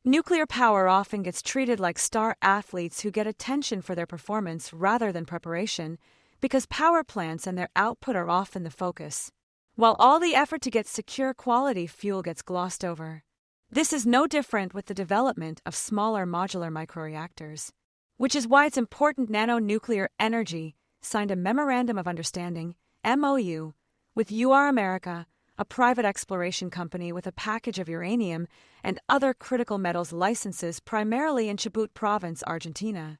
Nuclear power often gets treated like star athletes who get attention for their performance rather than preparation, because power plants and their output are often the focus, while all the effort to get secure quality fuel gets glossed over. This is no different with the development of smaller modular microreactors, which is why it's important Nano Nuclear Energy signed a Memorandum of Understanding, MOU, with UR America, a private exploration company with a package of uranium and other critical metals licenses primarily in Chubut Province, Argentina.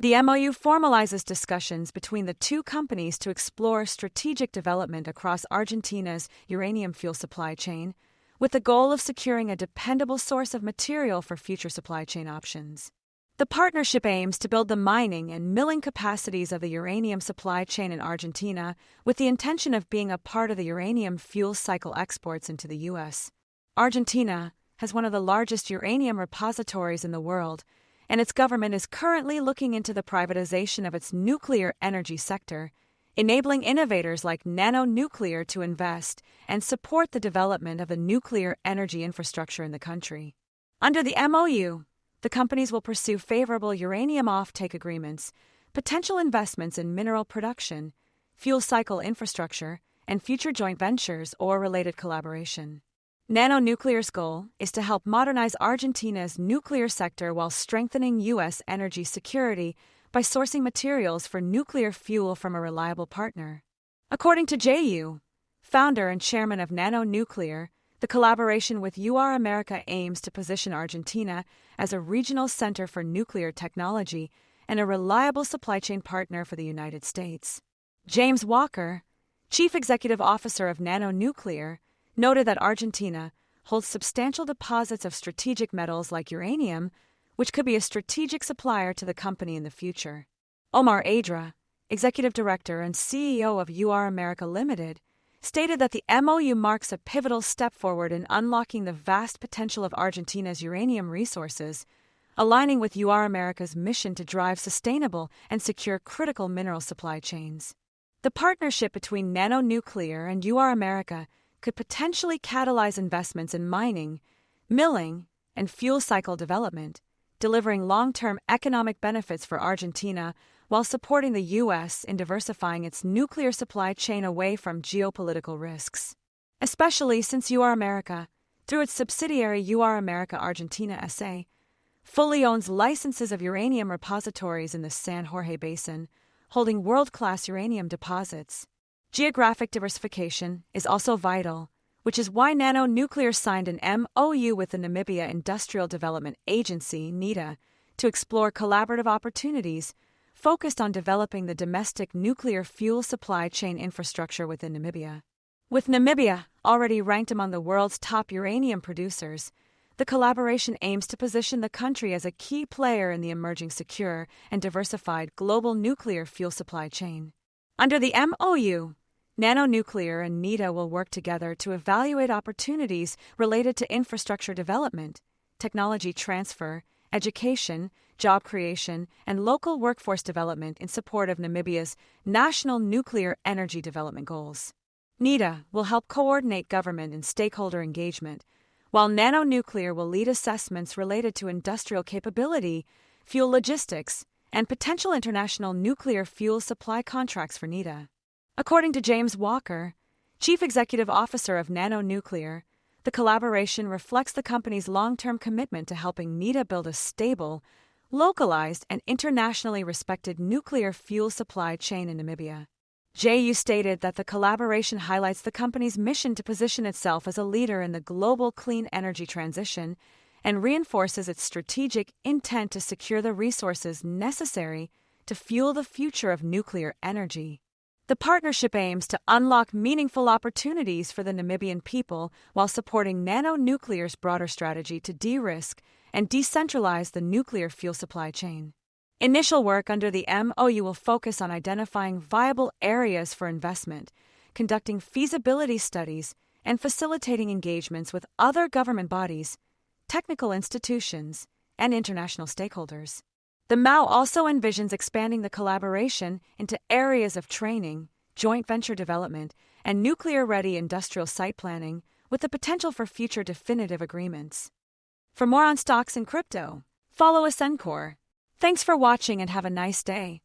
The MOU formalizes discussions between the two companies to explore strategic development across Argentina's uranium fuel supply chain, with the goal of securing a dependable source of material for future supply chain options. The partnership aims to build the mining and milling capacities of the uranium supply chain in Argentina with the intention of being a part of the uranium fuel cycle exports into the U.S. Argentina has one of the largest uranium repositories in the world, and its government is currently looking into the privatization of its nuclear energy sector, enabling innovators like Nano Nuclear to invest and support the development of the nuclear energy infrastructure in the country. Under the MOU, the companies will pursue favorable uranium offtake agreements, potential investments in mineral production, fuel cycle infrastructure, and future joint ventures or related collaboration. Nano Nuclear's goal is to help modernize Argentina's nuclear sector while strengthening U.S. energy security by sourcing materials for nuclear fuel from a reliable partner. According to J.U., founder and chairman of Nano Nuclear, the collaboration with UR America aims to position Argentina as a regional center for nuclear technology and a reliable supply chain partner for the United States. James Walker, chief executive officer of Nano Nuclear, noted that Argentina holds substantial deposits of strategic metals like uranium, which could be a strategic supplier to the company in the future. Omar Adra, executive director and CEO of UR America Limited, stated that the MOU marks a pivotal step forward in unlocking the vast potential of Argentina's uranium resources, aligning with UR America's mission to drive sustainable and secure critical mineral supply chains. The partnership between Nano Nuclear and UR America could potentially catalyze investments in mining, milling, and fuel cycle development, delivering long-term economic benefits for Argentina while supporting the U.S. in diversifying its nuclear supply chain away from geopolitical risks. Especially since UR America, through its subsidiary UR America Argentina S.A., fully owns licenses of uranium repositories in the San Jorge Basin, holding world-class uranium deposits. Geographic diversification is also vital, which is why Nano Nuclear signed an MOU with the Namibia Industrial Development Agency, NIDA, to explore collaborative opportunities focused on developing the domestic nuclear fuel supply chain infrastructure within Namibia. With Namibia already ranked among the world's top uranium producers, the collaboration aims to position the country as a key player in the emerging secure and diversified global nuclear fuel supply chain. Under the MOU, Nano Nuclear and NIDA will work together to evaluate opportunities related to infrastructure development, technology transfer, education, job creation, and local workforce development in support of Namibia's national nuclear energy development goals. NIDA will help coordinate government and stakeholder engagement, while Nano Nuclear will lead assessments related to industrial capability, fuel logistics, and potential international nuclear fuel supply contracts for NIDA. According to James Walker, chief executive officer of Nano Nuclear, the collaboration reflects the company's long-term commitment to helping NIDA build a stable, localized, and internationally respected nuclear fuel supply chain in Namibia. JU stated that the collaboration highlights the company's mission to position itself as a leader in the global clean energy transition and reinforces its strategic intent to secure the resources necessary to fuel the future of nuclear energy. The partnership aims to unlock meaningful opportunities for the Namibian people while supporting Nano Nuclear's broader strategy to de-risk and decentralize the nuclear fuel supply chain. Initial work under the MOU will focus on identifying viable areas for investment, conducting feasibility studies, and facilitating engagements with other government bodies, technical institutions, and international stakeholders. The MOU also envisions expanding the collaboration into areas of training, joint venture development, and nuclear-ready industrial site planning, with the potential for future definitive agreements. For more on stocks and crypto, follow Ascencore. Thanks for watching and have a nice day.